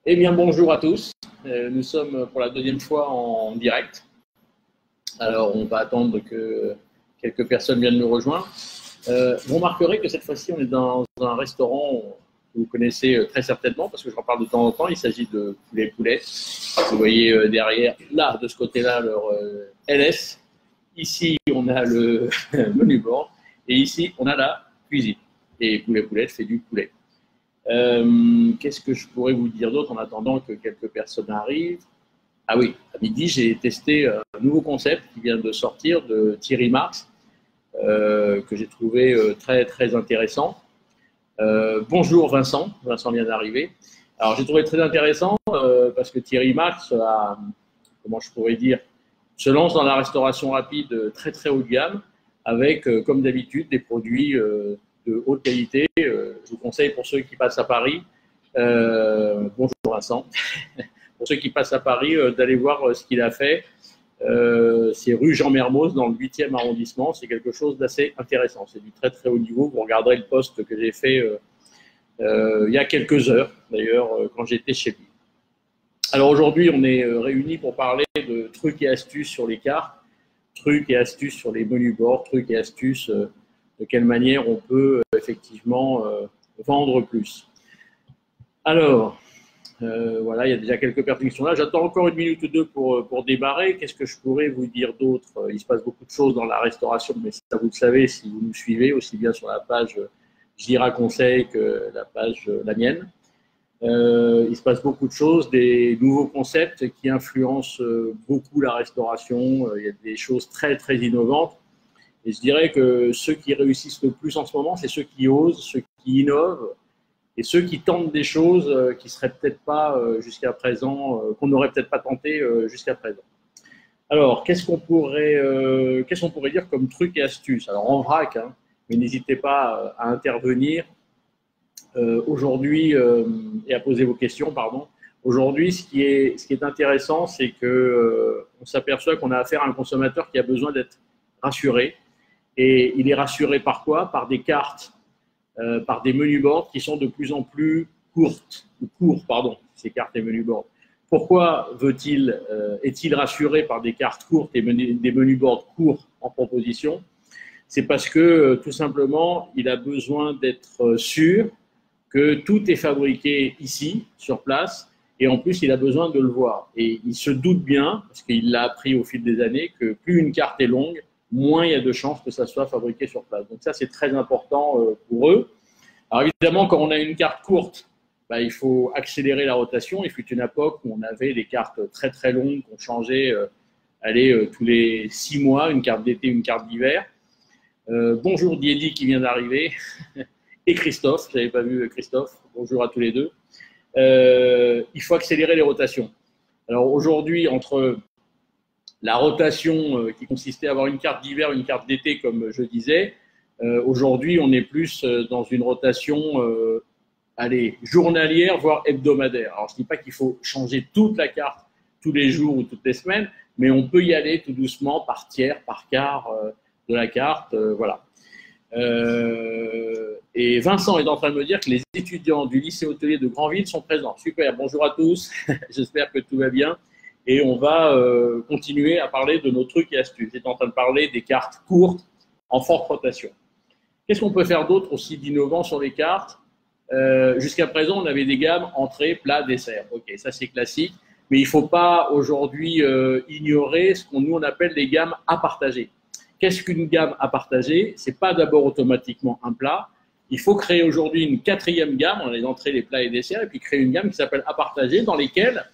Eh bien, bonjour à tous. Nous sommes pour la deuxième fois en direct. Alors, on va attendre que quelques personnes viennent nous rejoindre. Vous remarquerez que cette fois-ci, on est dans un restaurant que vous connaissez très certainement, parce que j'en parle de temps en temps. Il s'agit de poulet. Vous voyez derrière, là, de ce côté-là, leur LS. Ici, on a le menu bord. Et ici, on a la cuisine. Et poulet fait du poulet. Qu'est-ce que je pourrais vous dire d'autre en attendant que quelques personnes arrivent? Ah oui, à midi, j'ai testé un nouveau concept qui vient de sortir de Thierry Marx, que j'ai trouvé très intéressant. Bonjour Vincent vient d'arriver. Alors j'ai trouvé très intéressant parce que Thierry Marx a, comment je pourrais dire, se lance dans la restauration rapide très haut de gamme avec, comme d'habitude, des produits de haute qualité. Je vous conseille pour ceux qui passent à Paris, bonjour Vincent, pour ceux qui passent à Paris, d'aller voir ce qu'il a fait. C'est rue Jean Mermoz dans le 8e arrondissement. C'est quelque chose d'assez intéressant. C'est du très haut niveau. Vous regarderez le post que j'ai fait il y a quelques heures, d'ailleurs, quand j'étais chez lui. Alors aujourd'hui, on est réunis pour parler de trucs et astuces sur les cartes, trucs et astuces sur les menus bords, trucs et astuces de quelle manière on peut effectivement vendre plus. Alors, voilà, il y a déjà quelques personnes qui sont là. J'attends encore 1 minute ou 2 pour démarrer. Qu'est-ce que je pourrais vous dire d'autre? Il se passe beaucoup de choses dans la restauration, mais ça vous le savez si vous nous suivez, aussi bien sur la page Jira Conseil que la page la mienne. Il se passe beaucoup de choses, des nouveaux concepts qui influencent beaucoup la restauration. Il y a des choses très innovantes. Et je dirais que ceux qui réussissent le plus en ce moment, c'est ceux qui osent, ceux qui innovent et ceux qui tentent des choses qui seraient peut-être pas jusqu'à présent, qu'on n'aurait peut-être pas tenté jusqu'à présent. Alors, qu'est-ce qu'on pourrait dire comme trucs et astuces? Alors, en vrac, hein, mais n'hésitez pas à intervenir aujourd'hui et à poser vos questions, pardon. Aujourd'hui, ce qui est intéressant, c'est que on s'aperçoit qu'on a affaire à un consommateur qui a besoin d'être rassuré. Et il est rassuré par quoi? Par des cartes, par des menus boards qui sont de plus en plus courts, ces cartes et menus boards. Pourquoi est-il rassuré par des cartes courtes et des menus boards courts en proposition? C'est parce que tout simplement, il a besoin d'être sûr que tout est fabriqué ici, sur place, et en plus, il a besoin de le voir. Et il se doute bien, parce qu'il l'a appris au fil des années, que plus une carte est longue, moins il y a de chances que ça soit fabriqué sur place. Donc ça, c'est très important pour eux. Alors évidemment, quand on a une carte courte, il faut accélérer la rotation. Il fut une époque où on avait des cartes très longues qu'on changeait tous les 6 mois, une carte d'été, une carte d'hiver. Bonjour Diedi qui vient d'arriver et Christophe, je n'avais pas vu Christophe, bonjour à tous les deux. Il faut accélérer les rotations. Alors aujourd'hui, entre la rotation qui consistait à avoir une carte d'hiver, une carte d'été, comme je disais, aujourd'hui, on est plus dans une rotation journalière, voire hebdomadaire. Alors, je ne dis pas qu'il faut changer toute la carte tous les jours ou toutes les semaines, mais on peut y aller tout doucement par tiers, par quart de la carte. Voilà. Et Vincent est en train de me dire que les étudiants du lycée hôtelier de Granville sont présents. Super, bonjour à tous, j'espère que tout va bien. Et on va continuer à parler de nos trucs et astuces. J'étais en train de parler des cartes courtes en forte rotation. Qu'est-ce qu'on peut faire d'autre aussi d'innovant sur les cartes? Jusqu'à présent, on avait des gammes entrée, plat, dessert. Ok, ça c'est classique. Mais il ne faut pas aujourd'hui ignorer ce qu'on nous on appelle les gammes à partager. Qu'est-ce qu'une gamme à partager? Ce n'est pas d'abord automatiquement un plat. Il faut créer aujourd'hui une 4e gamme, on a les entrées, les plats et desserts, et puis créer une gamme qui s'appelle à partager, dans laquelle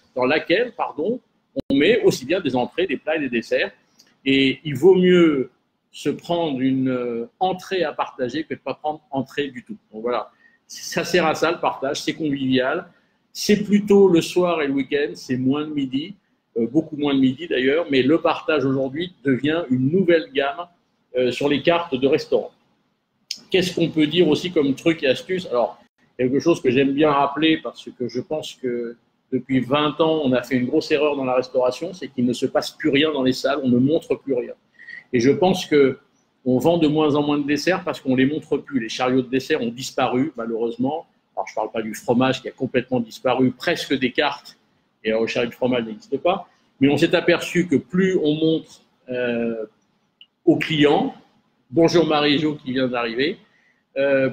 on met aussi bien des entrées, des plats et des desserts. Et il vaut mieux se prendre une entrée à partager que de ne pas prendre entrée du tout. Donc voilà, ça sert à ça le partage, c'est convivial. C'est plutôt le soir et le week-end, c'est moins de midi, beaucoup moins de midi d'ailleurs, mais le partage aujourd'hui devient une nouvelle gamme sur les cartes de restaurant. Qu'est-ce qu'on peut dire aussi comme truc et astuce? Alors, quelque chose que j'aime bien rappeler parce que je pense que depuis 20 ans, on a fait une grosse erreur dans la restauration, c'est qu'il ne se passe plus rien dans les salles, on ne montre plus rien. Et je pense qu'on vend de moins en moins de desserts parce qu'on ne les montre plus. Les chariots de dessert ont disparu, malheureusement. Alors, je ne parle pas du fromage qui a complètement disparu, presque des cartes, et la recherche du fromage n'existe pas. Mais on s'est aperçu que plus on montre aux clients, bonjour Marie-Jo qui vient d'arriver,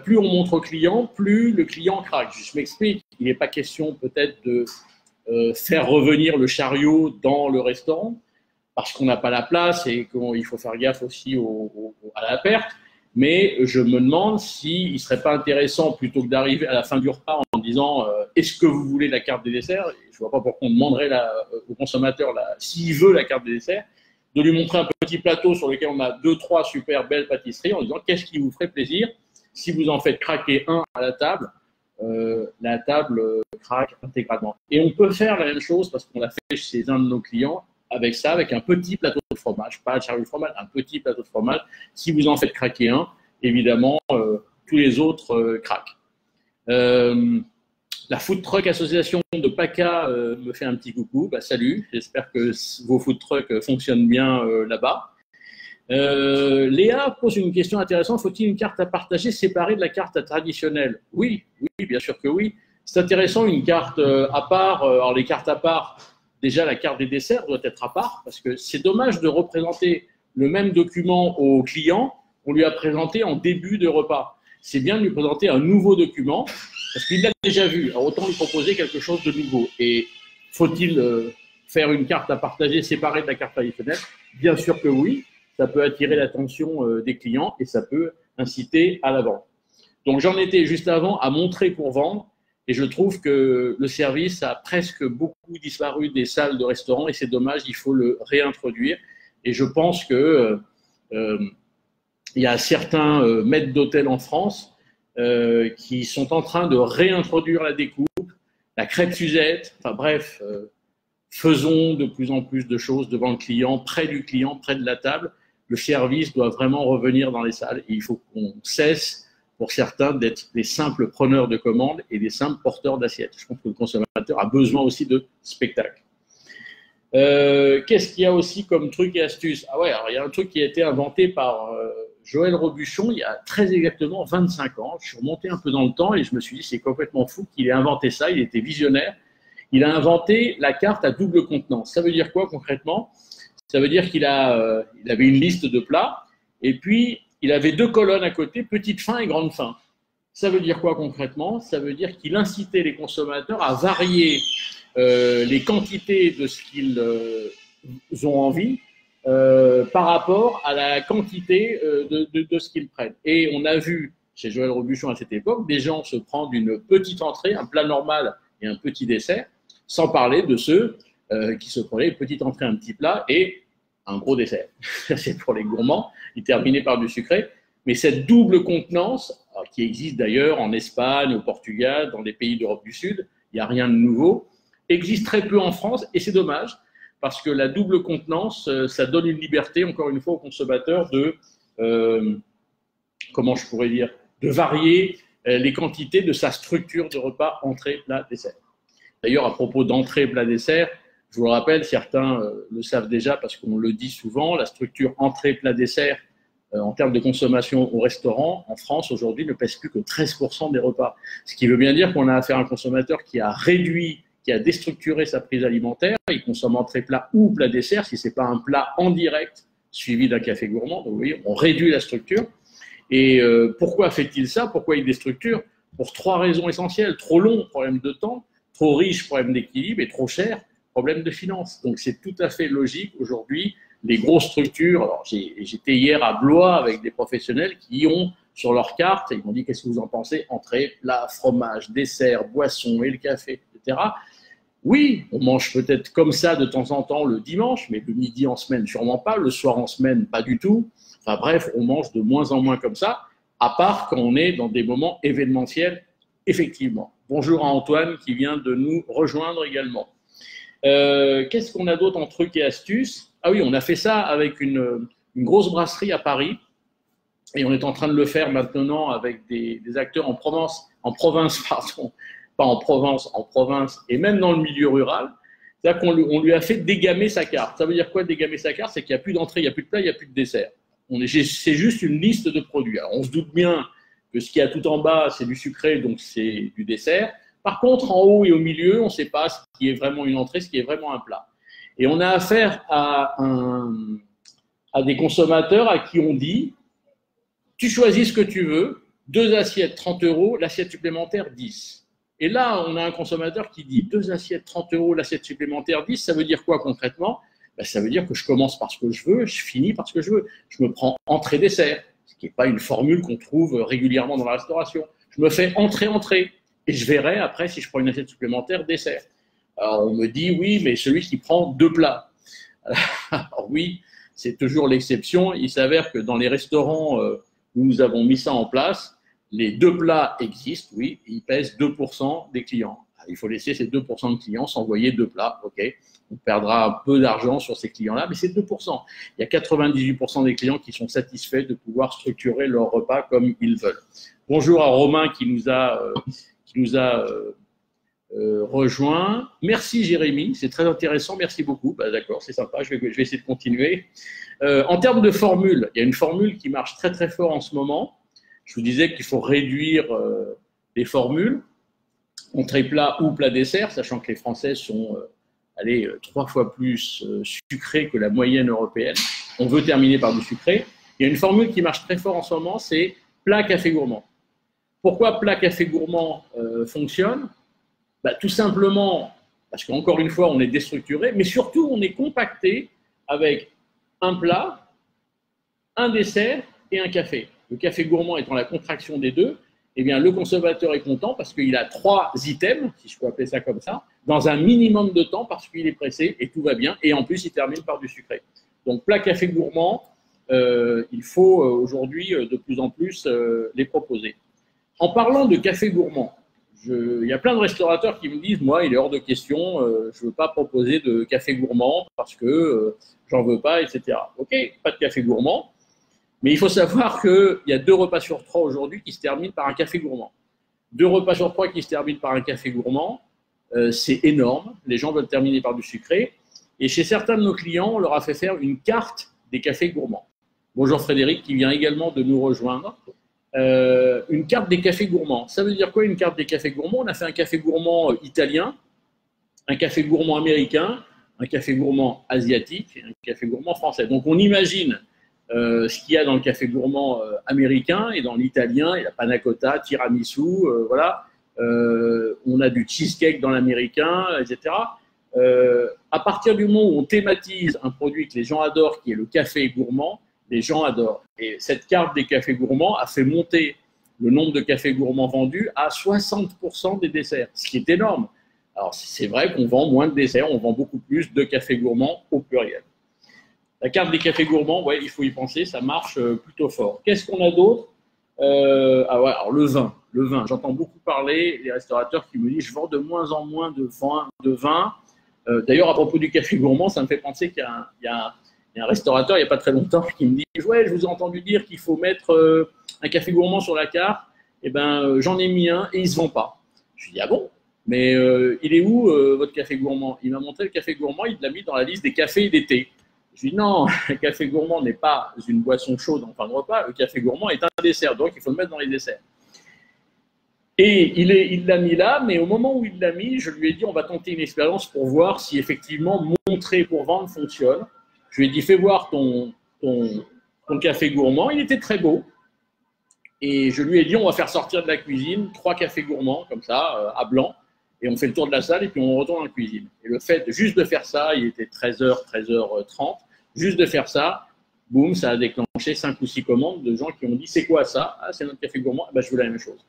plus on montre au client, plus le client craque. Je m'explique, il n'est pas question peut-être de faire revenir le chariot dans le restaurant parce qu'on n'a pas la place et qu'il faut faire gaffe aussi à la perte. Mais je me demande s'il ne serait pas intéressant, plutôt que d'arriver à la fin du repas en disant est-ce que vous voulez la carte des desserts? Je ne vois pas pourquoi on demanderait au consommateur, s'il veut la carte des desserts, de lui montrer un petit plateau sur lequel on a 2-3 super belles pâtisseries en disant qu'est-ce qui vous ferait plaisir. Si vous en faites craquer un à la table craque intégralement. Et on peut faire la même chose parce qu'on l'a fait chez un de nos clients avec ça, avec un petit plateau de fromage, pas le chariot de fromage, un petit plateau de fromage. Si vous en faites craquer un, évidemment, tous les autres craquent. La Food Truck Association de PACA me fait un petit coucou. Bah, salut, j'espère que vos food trucks fonctionnent bien là-bas. Léa pose une question intéressante. Faut-il une carte à partager séparée de la carte traditionnelle? Oui, bien sûr que oui. C'est intéressant, une carte à part. Alors, les cartes à part, déjà, la carte des desserts doit être à part parce que c'est dommage de représenter le même document au client qu'on lui a présenté en début de repas. C'est bien de lui présenter un nouveau document parce qu'il l'a déjà vu. Alors, autant lui proposer quelque chose de nouveau. Et faut-il faire une carte à partager séparée de la carte traditionnelle? Bien sûr que oui. Ça peut attirer l'attention des clients et ça peut inciter à la vente. Donc, j'en étais juste avant à montrer pour vendre et je trouve que le service a presque beaucoup disparu des salles de restaurant et c'est dommage, il faut le réintroduire. Et je pense que il y a certains maîtres d'hôtel en France qui sont en train de réintroduire la découpe, la crêpe Suzette, enfin bref, faisons de plus en plus de choses devant le client, près du client, près de la table. Le service doit vraiment revenir dans les salles et il faut qu'on cesse, pour certains, d'être des simples preneurs de commandes et des simples porteurs d'assiettes. Je pense que le consommateur a besoin aussi de spectacle. Qu'est-ce qu'il y a aussi comme truc et astuce? Ah ouais, alors il y a un truc qui a été inventé par Joël Robuchon il y a très exactement 25 ans. Je suis remonté un peu dans le temps et je me suis dit c'est complètement fou qu'il ait inventé ça, il était visionnaire. Il a inventé la carte à double contenance. Ça veut dire quoi concrètement? Ça veut dire qu'il avait une liste de plats et puis il avait 2 colonnes à côté, petite faim et grande faim. Ça veut dire quoi concrètement? Ça veut dire qu'il incitait les consommateurs à varier les quantités de ce qu'ils ont envie par rapport à la quantité de ce qu'ils prennent. Et on a vu chez Joël Robuchon à cette époque des gens se prendre une petite entrée, un plat normal et un petit dessert, sans parler de ceux qui se prenaient une petite entrée, un petit plat et un gros dessert. C'est pour les gourmands, ils terminaient par du sucré. Mais cette double contenance, qui existe d'ailleurs en Espagne, au Portugal, dans les pays d'Europe du Sud, il n'y a rien de nouveau, existe très peu en France et c'est dommage parce que la double contenance, ça donne une liberté, encore une fois, au consommateur de, comment je pourrais dire, de varier les quantités de sa structure de repas entrée, plat, dessert. D'ailleurs, à propos d'entrée, plat, dessert, je vous le rappelle, certains le savent déjà parce qu'on le dit souvent, la structure entrée, plat, dessert, en termes de consommation au restaurant, en France, aujourd'hui, ne pèse plus que 13% des repas. Ce qui veut bien dire qu'on a affaire à un consommateur qui a réduit, qui a déstructuré sa prise alimentaire. Il consomme entrée, plat ou plat, dessert, si ce n'est pas un plat en direct suivi d'un café gourmand. Donc, vous voyez, on réduit la structure. Et pourquoi fait-il ça? Pourquoi il déstructure? Pour 3 raisons essentielles. Trop long, problème de temps. Trop riche, problème d'équilibre. Et trop cher, problème de finance. Donc, c'est tout à fait logique aujourd'hui. Les grosses structures, alors j'étais hier à Blois avec des professionnels qui ont sur leur carte, ils m'ont dit qu'est-ce que vous en pensez, entrée, plat, fromage, dessert, boisson et le café, etc. Oui, on mange peut-être comme ça de temps en temps le dimanche, mais le midi en semaine sûrement pas, le soir en semaine pas du tout. Enfin bref, on mange de moins en moins comme ça, à part quand on est dans des moments événementiels, effectivement. Bonjour à Antoine qui vient de nous rejoindre également. Qu'est-ce qu'on a d'autre en trucs et astuces? Ah oui, on a fait ça avec une grosse brasserie à Paris et on est en train de le faire maintenant avec des acteurs en province, pardon, pas en Provence, en province et même dans le milieu rural. C'est-à-dire qu'on lui a fait dégamer sa carte. Ça veut dire quoi dégamer sa carte? C'est qu'il n'y a plus d'entrée, il n'y a plus de plat, il n'y a plus de dessert. C'est juste une liste de produits. Alors, on se doute bien que ce qu'il y a tout en bas, c'est du sucré, donc c'est du dessert. Par contre, en haut et au milieu, on ne sait pas ce qui est vraiment une entrée, ce qui est vraiment un plat. Et on a affaire à des consommateurs à qui on dit, tu choisis ce que tu veux, 2 assiettes 30 €, l'assiette supplémentaire 10. Et là, on a un consommateur qui dit 2 assiettes 30 €, l'assiette supplémentaire 10, ça veut dire quoi concrètement? Ben, ça veut dire que je commence par ce que je veux, je finis par ce que je veux. Je me prends entrée-dessert, ce qui n'est pas une formule qu'on trouve régulièrement dans la restauration. Je me fais entrée-entrée et je verrai après si je prends une assiette supplémentaire dessert. Alors on me dit oui, mais celui qui prend 2 plats. Alors oui, c'est toujours l'exception. Il s'avère que dans les restaurants où nous avons mis ça en place, les 2 plats existent, oui, ils pèsent 2% des clients. Il faut laisser ces 2% de clients s'envoyer 2 plats, ok. On perdra un peu d'argent sur ces clients-là, mais c'est 2%. Il y a 98% des clients qui sont satisfaits de pouvoir structurer leur repas comme ils veulent. Bonjour à Romain qui nous a rejoint. Merci Jérémy, c'est très intéressant, merci beaucoup. Bah, d'accord, c'est sympa, je vais essayer de continuer. En termes de formule, il y a une formule qui marche très très fort en ce moment. Je vous disais qu'il faut réduire les formules, entrée plat ou plat dessert, sachant que les Français sont 3 fois plus sucrés que la moyenne européenne. On veut terminer par du sucré. Il y a une formule qui marche très fort en ce moment, c'est plat café gourmand. Pourquoi plat café gourmand fonctionne? Bah, tout simplement parce qu'encore une fois, on est déstructuré, mais surtout, on est compacté avec un plat, un dessert et un café. Le café gourmand étant la contraction des deux, eh bien, le consommateur est content parce qu'il a 3 items, si je peux appeler ça comme ça, dans un minimum de temps parce qu'il est pressé et tout va bien. Et en plus, il termine par du sucré. Donc, plat café gourmand, il faut aujourd'hui de plus en plus les proposer. En parlant de café gourmand, il y a plein de restaurateurs qui me disent, moi, il est hors de question, je ne veux pas proposer de café gourmand parce que j'en veux pas, etc. Ok, pas de café gourmand, mais il faut savoir qu'il y a 2 repas sur 3 aujourd'hui qui se terminent par un café gourmand. 2 repas sur 3 qui se terminent par un café gourmand, c'est énorme. Les gens veulent terminer par du sucré. Et chez certains de nos clients, on leur a fait faire une carte des cafés gourmands. Bonjour Frédéric, qui vient également de nous rejoindre. Une carte des cafés gourmands. Ça veut dire quoi une carte des cafés gourmands? On a fait un café gourmand italien, un café gourmand américain, un café gourmand asiatique et un café gourmand français. Donc on imagine ce qu'il y a dans le café gourmand américain et dans l'italien, il y a panna cotta, tiramisu, voilà. On a du cheesecake dans l'américain, etc. À partir du moment où on thématise un produit que les gens adorent, qui est le café gourmand, les gens adorent. Et cette carte des cafés gourmands a fait monter le nombre de cafés gourmands vendus à 60% des desserts, ce qui est énorme. Alors c'est vrai qu'on vend moins de desserts, on vend beaucoup plus de cafés gourmands au pluriel. La carte des cafés gourmands, ouais, il faut y penser, ça marche plutôt fort. Qu'est-ce qu'on a d'autre? Alors le vin. J'entends beaucoup parler, les restaurateurs qui me disent je vends de moins en moins de vin. D'ailleurs, à propos du café gourmand, ça me fait penser qu'il y a un restaurateur, il n'y a pas très longtemps, qui me dit ouais, je vous ai entendu dire qu'il faut mettre un café gourmand sur la carte. Eh ben, j'en ai mis un et il ne se vend pas. Je lui dis ah bon? Mais il est où votre café gourmand? Il m'a montré le café gourmand, il l'a mis dans la liste des cafés et des thés. Je lui dis non, le café gourmand n'est pas une boisson chaude en fin de repas, le café gourmand est un dessert, donc il faut le mettre dans les desserts. Et il l'a mis là, mais au moment où il l'a mis, je lui ai dit on va tenter une expérience pour voir si effectivement montrer pour vendre fonctionne. Je lui ai dit fais voir ton café gourmand, il était très beau. Et je lui ai dit on va faire sortir de la cuisine 3 cafés gourmands comme ça, à blanc, et on fait le tour de la salle et puis on retourne en cuisine. Et le fait juste de faire ça, il était 13h, 13h30, juste de faire ça, boum, ça a déclenché 5 ou 6 commandes de gens qui ont dit c'est quoi ça? Ah, c'est notre café gourmand, ben, je veux la même chose.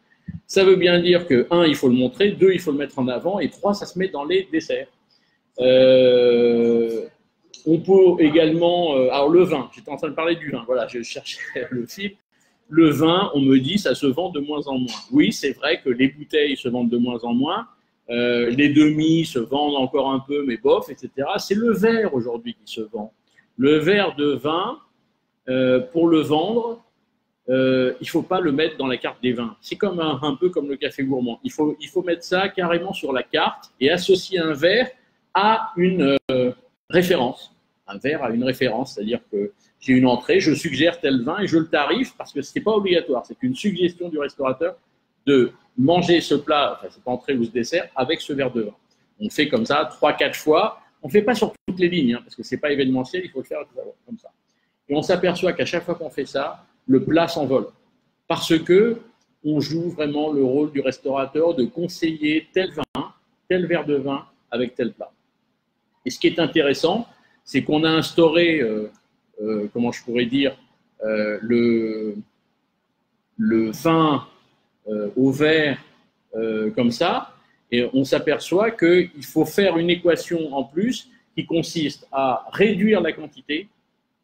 Ça veut bien dire que 1, il faut le montrer, 2, il faut le mettre en avant, et 3, ça se met dans les desserts. On peut également, alors le vin, j'étais en train de parler du vin, voilà, je cherchais le fil. Le vin, on me dit, ça se vend de moins en moins. Oui, c'est vrai que les bouteilles se vendent de moins en moins, les demi se vendent encore un peu, mais bof, etc. C'est le verre aujourd'hui qui se vend. Le verre de vin, pour le vendre, il ne faut pas le mettre dans la carte des vins. C'est comme un peu comme le café gourmand. Il faut mettre ça carrément sur la carte et associer un verre à une référence. un verre a une référence, c'est-à-dire que j'ai une entrée, je suggère tel vin et je le tarife parce que ce n'est pas obligatoire, c'est une suggestion du restaurateur de manger ce plat, enfin cette entrée ou ce dessert avec ce verre de vin. On fait comme ça 3-4 fois, on ne fait pas sur toutes les lignes, parce que ce n'est pas événementiel, il faut le faire comme ça. Et on s'aperçoit qu'à chaque fois qu'on fait ça, le plat s'envole. Parce que on joue vraiment le rôle du restaurateur de conseiller tel vin, tel verre de vin avec tel plat. Et ce qui est intéressant, c'est qu'on a instauré, comment je pourrais dire, le vin au verre comme ça, et on s'aperçoit qu'il faut faire une équation en plus qui consiste à réduire la quantité,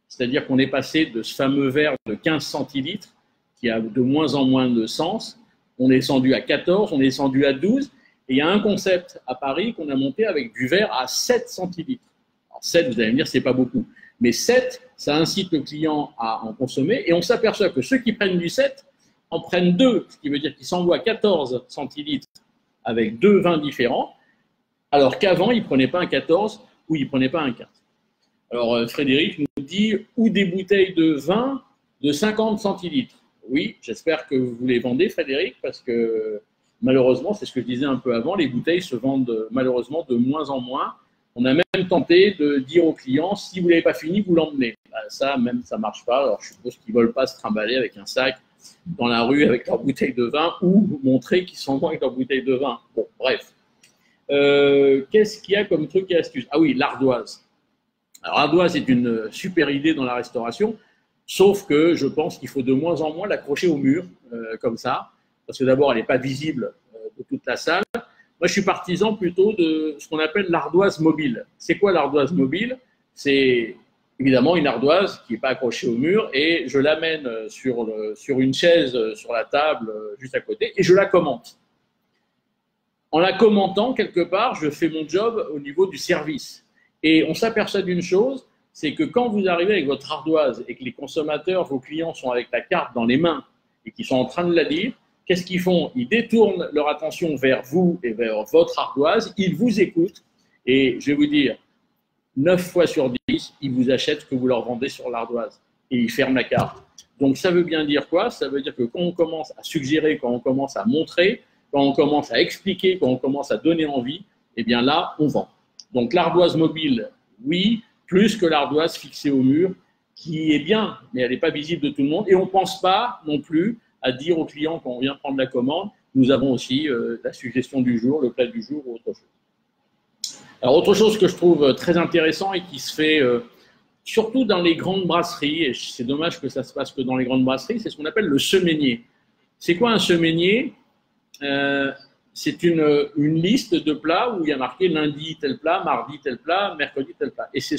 c'est-à-dire qu'on est passé de ce fameux verre de 15 centilitres qui a de moins en moins de sens, on est descendu à 14, on est descendu à 12, et il y a un concept à Paris qu'on a monté avec du verre à 7 centilitres. Alors 7, vous allez me dire, c'est pas beaucoup, mais 7, ça incite le client à en consommer, et on s'aperçoit que ceux qui prennent du 7 en prennent 2, ce qui veut dire qu'ils s'envoient 14 centilitres avec 2 vins différents, alors qu'avant, ils ne prenaient pas un 14 ou ils ne prenaient pas un 15. Alors, Frédéric nous dit, ou des bouteilles de vin de 50 centilitres. Oui, j'espère que vous les vendez, Frédéric, parce que malheureusement, c'est ce que je disais un peu avant, les bouteilles se vendent malheureusement de moins en moins. On a même tenté de dire aux clients, si vous ne l'avez pas fini, vous l'emmenez. Ça, même, ça ne marche pas. Alors, je suppose qu'ils ne veulent pas se trimballer avec un sac dans la rue avec leur bouteille de vin ou montrer qu'ils sont bons avec leur bouteille de vin. Bon, bref. Qu'est-ce qu'il y a comme truc et astuce? Ah oui, l'ardoise. Alors, l'ardoise est une super idée dans la restauration, sauf que je pense qu'il faut de moins en moins l'accrocher au mur, comme ça, parce que d'abord, elle n'est pas visible de toute la salle. Moi, je suis partisan plutôt de ce qu'on appelle l'ardoise mobile. C'est quoi l'ardoise mobile? C'est évidemment une ardoise qui n'est pas accrochée au mur et je l'amène sur une chaise, sur la table, juste à côté, et je la commente. En la commentant, quelque part, je fais mon job au niveau du service. Et on s'aperçoit d'une chose, c'est que quand vous arrivez avec votre ardoise et que les consommateurs, vos clients sont avec la carte dans les mains et qu'ils sont en train de la lire, qu'est-ce qu'ils font? Ils détournent leur attention vers vous et vers votre ardoise, ils vous écoutent et je vais vous dire, 9 fois sur 10, ils vous achètent ce que vous leur vendez sur l'ardoise et ils ferment la carte. Donc ça veut bien dire quoi? Ça veut dire que quand on commence à suggérer, quand on commence à montrer, quand on commence à expliquer, quand on commence à donner envie, eh bien là, on vend. Donc l'ardoise mobile, oui, plus que l'ardoise fixée au mur, qui est bien, mais elle n'est pas visible de tout le monde. Et on ne pense pas non plus à dire aux clients quand on vient prendre la commande, nous avons aussi la suggestion du jour, le plat du jour ou autre chose. Alors autre chose que je trouve très intéressant et qui se fait surtout dans les grandes brasseries, et c'est dommage que ça se passe que dans les grandes brasseries, c'est ce qu'on appelle le semainier. C'est quoi un semainier? C'est une liste de plats où il y a marqué lundi tel plat, mardi tel plat, mercredi tel plat. Et c'est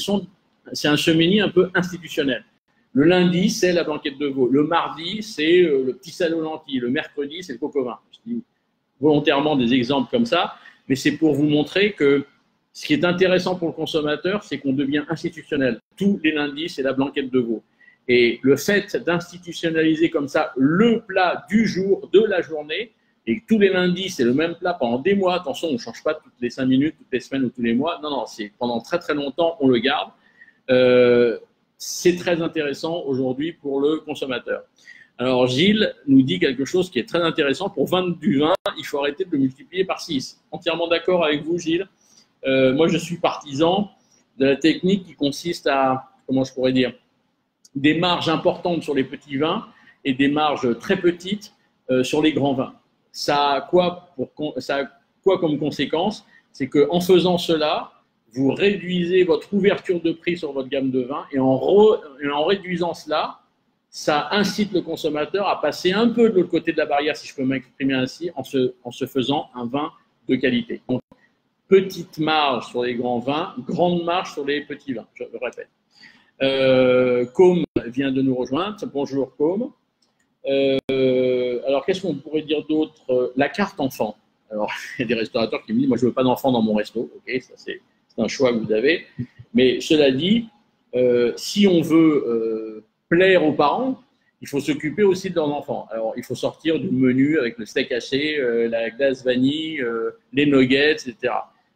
un semainier un peu institutionnel. Le lundi, c'est la blanquette de veau. Le mardi, c'est le petit salé aux lentilles. Le mercredi, c'est le coq au vin. Je dis volontairement des exemples comme ça, mais c'est pour vous montrer que ce qui est intéressant pour le consommateur, c'est qu'on devient institutionnel. Tous les lundis, c'est la blanquette de veau. Et le fait d'institutionnaliser comme ça le plat du jour, de la journée, et que tous les lundis, c'est le même plat pendant des mois. Attention, on ne change pas toutes les 5 minutes, toutes les semaines ou tous les mois. Non, non, c'est pendant très très longtemps, on le garde. C'est très intéressant aujourd'hui pour le consommateur. Alors, Gilles nous dit quelque chose qui est très intéressant. Pour vendre du vin, il faut arrêter de le multiplier par 6. Entièrement d'accord avec vous, Gilles. Moi, je suis partisan de la technique qui consiste à, comment je pourrais dire, des marges importantes sur les petits vins et des marges très petites sur les grands vins. Ça a quoi comme conséquence? C'est qu'en faisant cela, vous réduisez votre ouverture de prix sur votre gamme de vins et en réduisant cela, ça incite le consommateur à passer un peu de l'autre côté de la barrière, si je peux m'exprimer ainsi, en se faisant un vin de qualité. Donc, petite marge sur les grands vins, grande marge sur les petits vins, je le répète. Com vient de nous rejoindre. Bonjour Com. Alors, qu'est-ce qu'on pourrait dire d'autre? La carte enfant. Alors, il y a des restaurateurs qui me disent, moi, je ne veux pas d'enfant dans mon resto. Ok, ça c'est un choix que vous avez. Mais cela dit, si on veut plaire aux parents, il faut s'occuper aussi de leurs enfants. Alors, il faut sortir du menu avec le steak haché, la glace vanille, les nuggets, etc.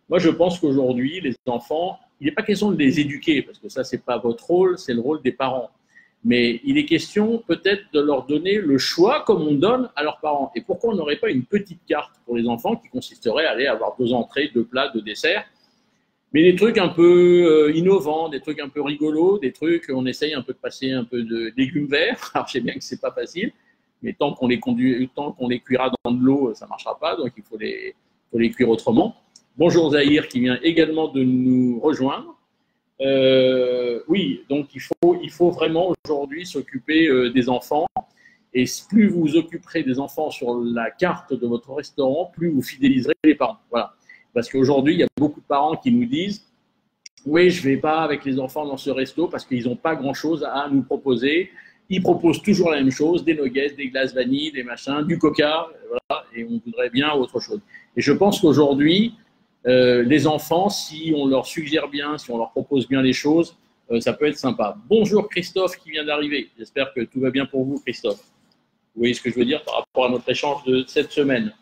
Moi, je pense qu'aujourd'hui, les enfants, il n'est pas question de les éduquer, parce que ça, ce n'est pas votre rôle, c'est le rôle des parents. Mais il est question peut-être de leur donner le choix comme on donne à leurs parents. Et pourquoi on n'aurait pas une petite carte pour les enfants qui consisterait à aller avoir 2 entrées, 2 plats, 2 desserts, mais des trucs un peu innovants, des trucs un peu rigolos, des trucs, on essaye un peu de passer un peu de légumes verts. Alors je sais bien que c'est pas facile, mais tant qu'on les cuira dans de l'eau, ça marchera pas, donc il faut les cuire autrement. Bonjour Zahir qui vient également de nous rejoindre. Oui, donc il faut vraiment aujourd'hui s'occuper des enfants. Et plus vous vous occuperez des enfants sur la carte de votre restaurant, plus vous fidéliserez les parents. Voilà. Parce qu'aujourd'hui, il y a beaucoup de parents qui nous disent « Oui, je ne vais pas avec les enfants dans ce resto parce qu'ils n'ont pas grand-chose à nous proposer. Ils proposent toujours la même chose, des nuggets, des glaces vanille, des machins, du coca, voilà, et on voudrait bien autre chose. » Et je pense qu'aujourd'hui, les enfants, si on leur suggère bien, si on leur propose bien les choses, ça peut être sympa. Bonjour Christophe qui vient d'arriver. J'espère que tout va bien pour vous, Christophe. Vous voyez ce que je veux dire par rapport à notre échange de cette semaine.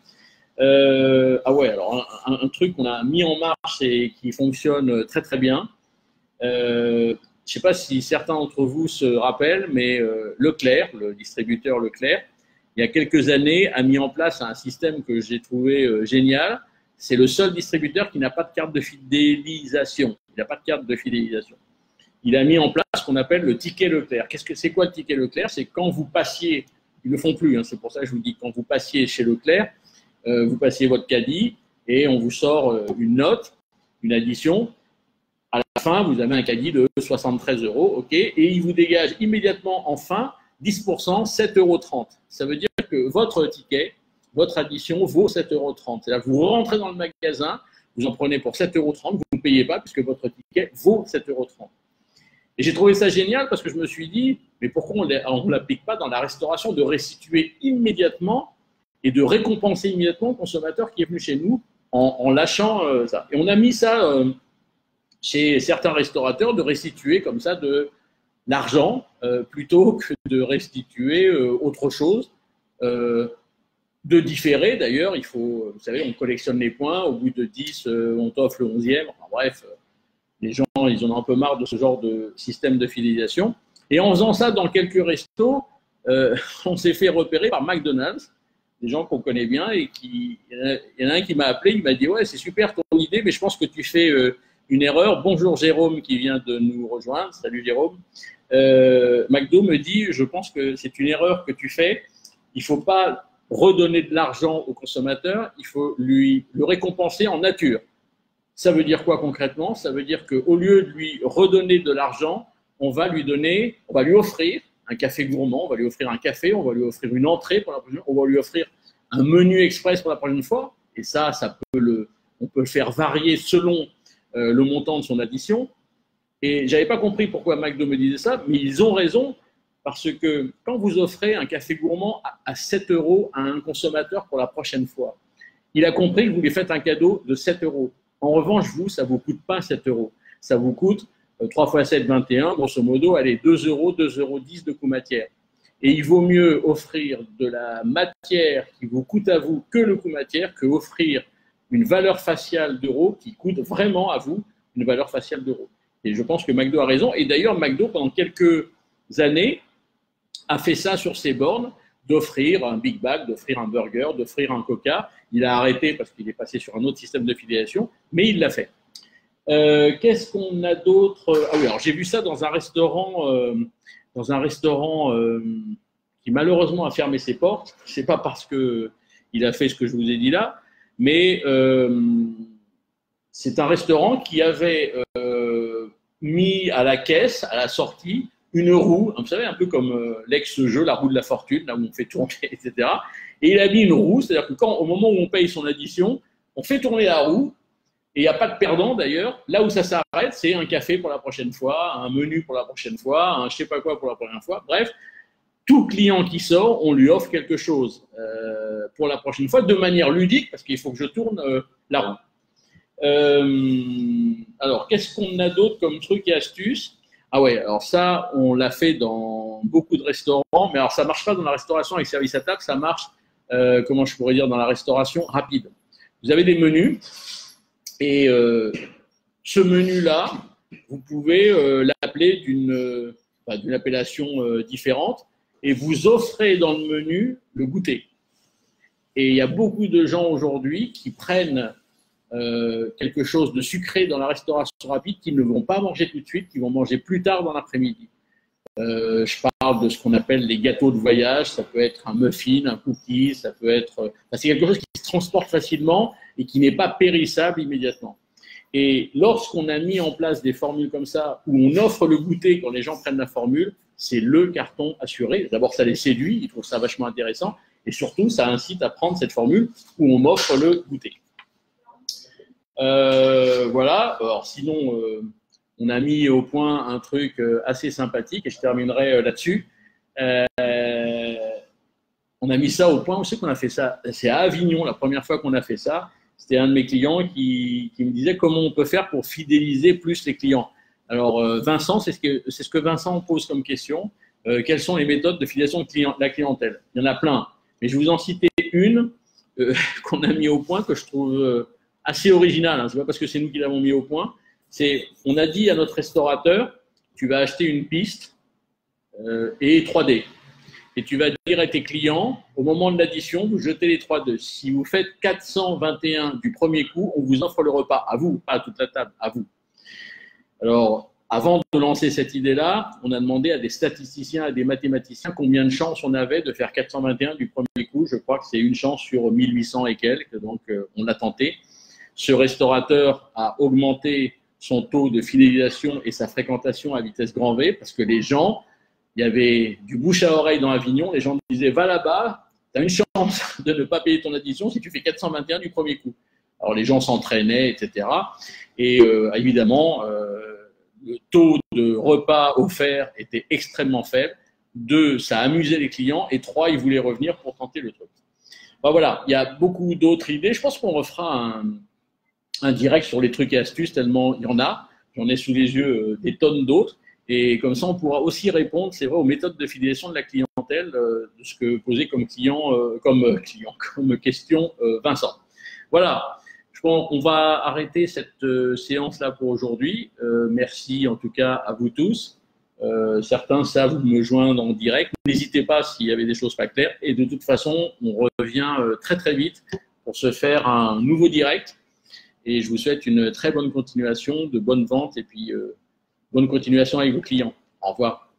Ah ouais, alors un truc qu'on a mis en marche et qui fonctionne très très bien. Je ne sais pas si certains d'entre vous se rappellent, mais Leclerc, le distributeur Leclerc, il y a quelques années, a mis en place un système que j'ai trouvé génial. C'est le seul distributeur qui n'a pas de carte de fidélisation. Il n'a pas de carte de fidélisation. Il a mis en place ce qu'on appelle le ticket Leclerc. C'est quoi le ticket Leclerc? C'est quand vous passiez, ils ne le font plus, hein, c'est pour ça que je vous dis, quand vous passiez chez Leclerc, vous passiez votre caddie et on vous sort une note, une addition. À la fin, vous avez un caddie de 73 €, ok, et il vous dégage immédiatement en fin 10%, 7,30 €. Ça veut dire que votre ticket, votre addition vaut 7,30 €. C'est-à-dire que vous rentrez dans le magasin, vous en prenez pour 7,30 €, vous ne payez pas puisque votre ticket vaut 7,30 €. Et j'ai trouvé ça génial parce que je me suis dit, mais pourquoi on ne l'applique pas dans la restauration de restituer immédiatement et de récompenser immédiatement le consommateur qui est venu chez nous en lâchant ça. Et on a mis ça chez certains restaurateurs, de restituer comme ça de l'argent plutôt que de restituer autre chose. De différer d'ailleurs, il faut, vous savez, on collectionne les points, au bout de 10, on t'offre le 11e, enfin bref, les gens, ils en ont un peu marre de ce genre de système de fidélisation. Et en faisant ça dans quelques restos, on s'est fait repérer par McDonald's, des gens qu'on connaît bien, et il y en a un qui m'a appelé, il m'a dit « Ouais, c'est super ton idée, mais je pense que tu fais une erreur. » Bonjour Jérôme qui vient de nous rejoindre. Salut Jérôme. McDo me dit « Je pense que c'est une erreur que tu fais. Il ne faut pas redonner de l'argent au consommateur, il faut le récompenser en nature. » Ça veut dire quoi concrètement? Ça veut dire qu'au lieu de lui redonner de l'argent, on va lui offrir un café gourmand, on va lui offrir un café, on va lui offrir une entrée pour la prochaine fois, on va lui offrir un menu express pour la prochaine fois. Et ça on peut le faire varier selon le montant de son addition. Et j'avais pas compris pourquoi McDo me disait ça, mais ils ont raison, parce que quand vous offrez un café gourmand à 7 € à un consommateur pour la prochaine fois, il a compris que vous lui faites un cadeau de 7 €. En revanche, vous, ça ne vous coûte pas 7 €. Ça vous coûte 3 x 7, 21, grosso modo, allez, 2 €, 2,10 € de coût matière. Et il vaut mieux offrir de la matière qui vous coûte à vous que le coût matière, que offrir une valeur faciale d'euros qui coûte vraiment à vous une valeur faciale d'euros. Et je pense que McDo a raison. Et d'ailleurs, McDo, pendant quelques années, a fait ça sur ses bornes, d'offrir un Big Mac, d'offrir un burger, d'offrir un Coca. Il a arrêté parce qu'il est passé sur un autre système de fidélisation, mais il l'a fait. Qu'est-ce qu'on a d'autre? Ah oui, alors j'ai vu ça dans un restaurant, qui malheureusement a fermé ses portes. C'est pas parce que il a fait ce que je vous ai dit là, mais c'est un restaurant qui avait mis à la caisse, à la sortie, une roue, vous savez, un peu comme l'ex-jeu, la roue de la fortune, là où on fait tourner, etc. Et il a mis une roue, c'est-à-dire que au moment où on paye son addition, on fait tourner la roue, et il n'y a pas de perdant d'ailleurs. Là où ça s'arrête, c'est un café pour la prochaine fois, un menu pour la prochaine fois, un je sais pas quoi pour la première fois. Bref, tout client qui sort, on lui offre quelque chose pour la prochaine fois, de manière ludique, parce qu'il faut que je tourne la roue. Alors, qu'est-ce qu'on a d'autre comme truc et astuces? Ah ouais, alors ça, on l'a fait dans beaucoup de restaurants, mais alors ça ne marche pas dans la restauration avec service à table, ça marche, comment je pourrais dire, dans la restauration rapide. Vous avez des menus, et ce menu-là, vous pouvez l'appeler d'une appellation différente et vous offrez dans le menu le goûter. Et il y a beaucoup de gens aujourd'hui qui prennent quelque chose de sucré dans la restauration rapide qu'ils ne vont pas manger tout de suite, qu'ils vont manger plus tard dans l'après-midi. Je parle de ce qu'on appelle les gâteaux de voyage, ça peut être un muffin, un cookie, ça peut être… c'est quelque chose qui se transporte facilement et qui n'est pas périssable immédiatement. Et lorsqu'on a mis en place des formules comme ça, où on offre le goûter quand les gens prennent la formule, c'est le carton assuré. D'abord, ça les séduit, ils trouvent ça vachement intéressant, et surtout, ça incite à prendre cette formule où on offre le goûter. Voilà, alors sinon… on a mis au point un truc assez sympathique et je terminerai là-dessus. On a mis ça au point, où c'est qu'on a fait ça? C'est à Avignon, la première fois qu'on a fait ça. C'était un de mes clients qui me disait comment on peut faire pour fidéliser plus les clients. Alors Vincent, c'est ce que Vincent pose comme question. Quelles sont les méthodes de fidélisation de la clientèle? Il y en a plein, mais je vais vous en citer une qu'on a mis au point que je trouve assez originale. Hein. Ce n'est pas parce que c'est nous qui l'avons mis au point. On a dit à notre restaurateur, tu vas acheter une piste et 3D. Et tu vas dire à tes clients, au moment de l'addition, vous jetez les 3D. Si vous faites 421 du premier coup, on vous offre le repas. À vous, pas à toute la table, à vous. Alors, avant de lancer cette idée-là, on a demandé à des statisticiens, à des mathématiciens, combien de chances on avait de faire 421 du premier coup. Je crois que c'est une chance sur 1800 et quelques, donc on a tenté. Ce restaurateur a augmenté son taux de fidélisation et sa fréquentation à vitesse grand V, parce que les gens, il y avait du bouche à oreille dans Avignon, les gens disaient « va là-bas, tu as une chance de ne pas payer ton addition si tu fais 421 du premier coup ». Alors les gens s'entraînaient, etc. Et évidemment, le taux de repas offerts était extrêmement faible. 2, ça amusait les clients. Et 3, ils voulaient revenir pour tenter le truc. Ben voilà, il y a beaucoup d'autres idées. Je pense qu'on refera un direct sur les trucs et astuces, tellement il y en a. J'en ai sous les yeux des tonnes d'autres. Et comme ça, on pourra aussi répondre, c'est vrai, aux méthodes de fidélisation de la clientèle, de ce que posait comme question Vincent. Voilà, je pense qu'on va arrêter cette séance-là pour aujourd'hui. Merci en tout cas à vous tous. Certains savent me joindre en direct. N'hésitez pas s'il y avait des choses pas claires. Et de toute façon, on revient très très vite pour se faire un nouveau direct. Et je vous souhaite une très bonne continuation, de bonnes ventes et puis bonne continuation avec vos clients. Au revoir.